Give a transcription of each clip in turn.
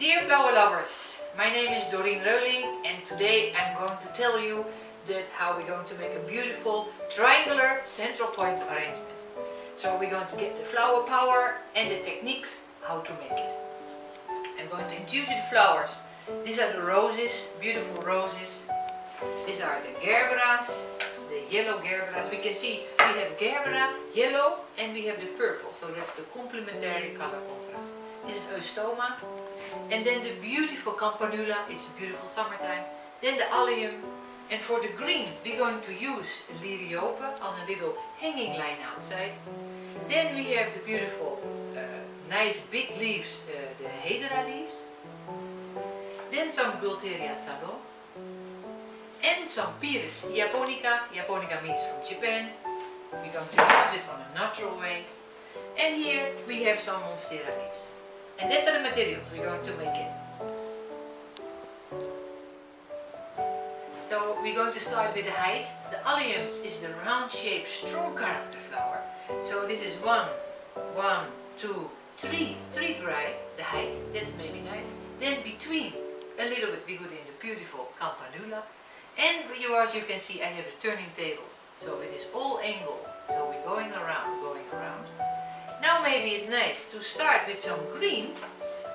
Dear flower lovers, my name is Doreen Reuling and today I'm going to tell you how we're going to make a beautiful triangular central point arrangement. So we're going to get the flower power and the techniques how to make it. I'm going to introduce you the flowers. These are the roses, beautiful roses. These are the gerberas, the yellow gerberas. We can see we have gerbera, yellow, and we have the purple. So that's the complementary color contrast. This is eustoma. And then the beautiful campanula, it's beautiful summertime. Then the allium. And for the green, we're going to use liriope as a little hanging line outside. Then we have the beautiful, nice big leaves, the hedera leaves. Then some Gualteria salon. And some Pyrus japonica. Japonica means from Japan. We're going to use it on a natural way. And here we have some Monstera leaves. And that's are the materials we're going to make it. So we're going to start with the height. The alliums is the round shaped, strong character flower. So this is 1, 2, 3 gray, the height, that's maybe nice. Then between, a little bit we put in the beautiful campanula. And as you can see, I have a turning table. So it is all angle. So we're going around, going around. Now maybe it's nice to start with some green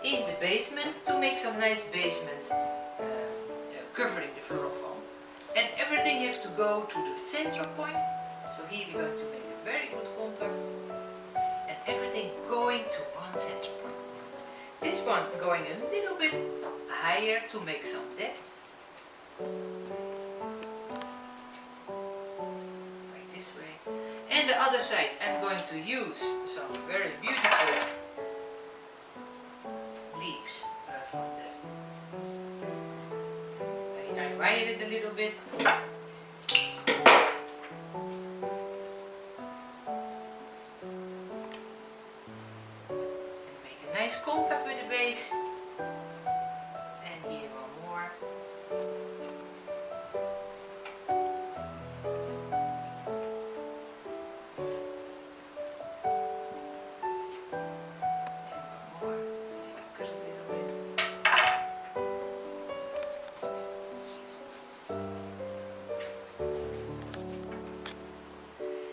in the basement to make some nice basement covering the floral foam. And everything has to go to the central point. So here we're going to make a very good contact. And everything going to one center point. This one going a little bit higher to make some depth. Like this way. And the other side I'm going to use some very beautiful leaves from the... I wire it a little bit. And make a nice contact with the base. And here one more.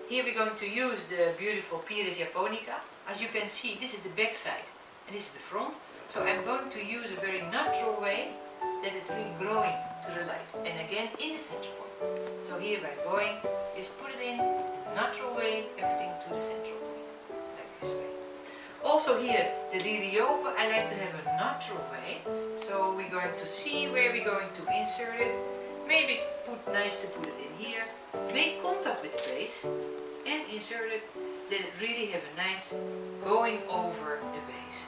Here we're going to use the beautiful Pyrus japonica. As you can see, this is the back side and this is the front. So I'm going to use a very natural way that it's really growing to the light. And again in the center point. So here by going, just put it in a natural way, everything to the central point, like this way. Also here, the liriope, I like to have a natural way. So we're going to see where we're going to insert it. Maybe it's nice to put it in here. Make contact with the base and insert it, that it really have a nice going over the base.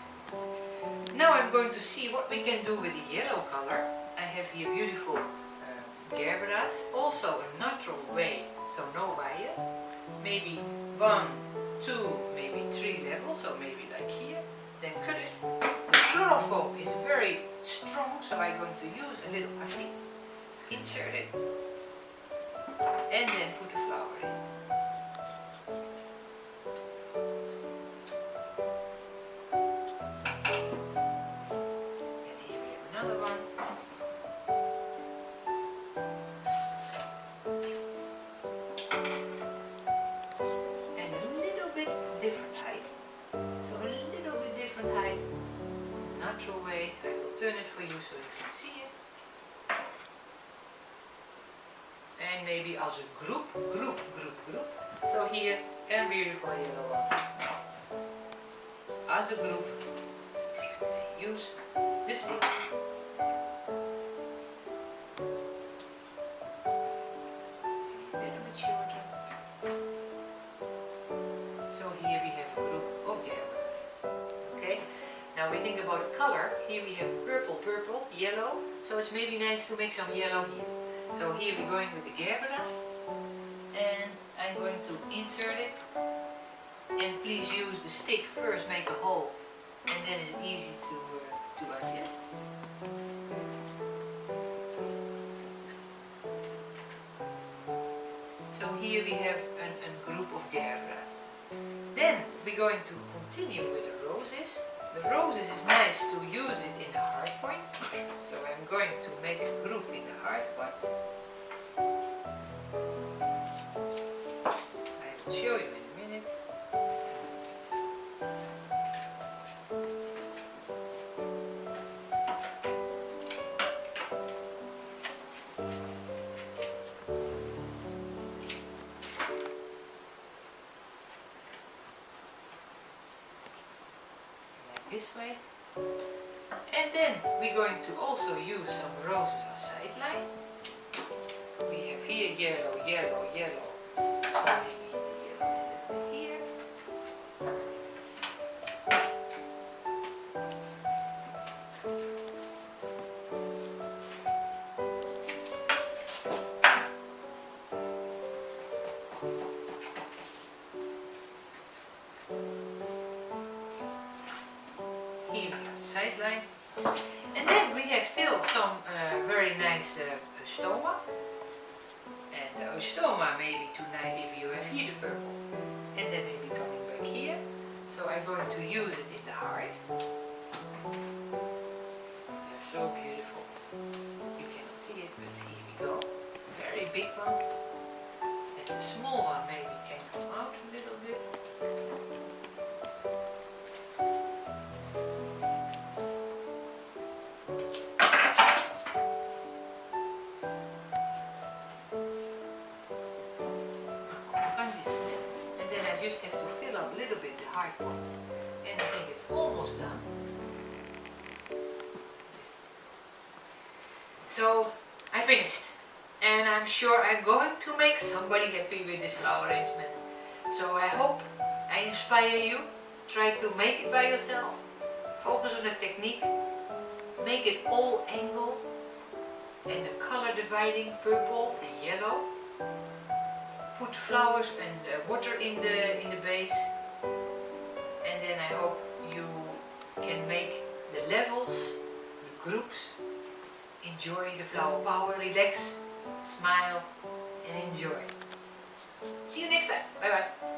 Now I'm going to see what we can do with the yellow color. I have here beautiful gerberas, also a natural way, so no wire. Maybe 1, 2, maybe 3 levels, so maybe like here. Then cut it. The floral foam is very strong, so I'm going to use a little ashi. Insert it. And then put the flower in. And here we have another one. And a little bit different height. So a little bit different height. Natural way. I will turn it for you so you can see it. And maybe as a group. So here, a beautiful yellow one. As a group, use the stick. A little bit shorter. So here we have a group of gerberas. Okay, now we think about the color. Here we have purple, yellow. So it's maybe nice to make some yellow here. So here we're going with the gerbera, and I'm going to insert it, and please use the stick first, make a hole, and then it's easy to adjust. So here we have a group of gerberas. Then we're going to continue with the roses. the roses is nice to use it in the hard point, so I'm going to make a group in the hard point. I will show you in a minute. This way, and then we're going to also use some roses as sideline. We have here yellow, yellow, yellow, so maybe the yellow is a little bit here. Here we have the sideline, and then we have still some very nice stoma, and the stoma maybe tonight if you have here the purple, and then maybe coming back here, so I'm going to use it in the heart. They're so beautiful, you cannot see it, but here we go, very big one, and the small one maybe can come out a little bit. Just have to fill up a little bit the hard point, and I think it's almost done. So I finished, and I'm sure I'm going to make somebody happy with this flower arrangement. So I hope I inspire you. Try to make it by yourself. Focus on the technique. Make it all angle, and the color dividing, purple and yellow. Put the flowers and the water in the vase, and then I hope you can make the levels, the groups, enjoy the flower power, relax, smile and enjoy. See you next time. Bye bye.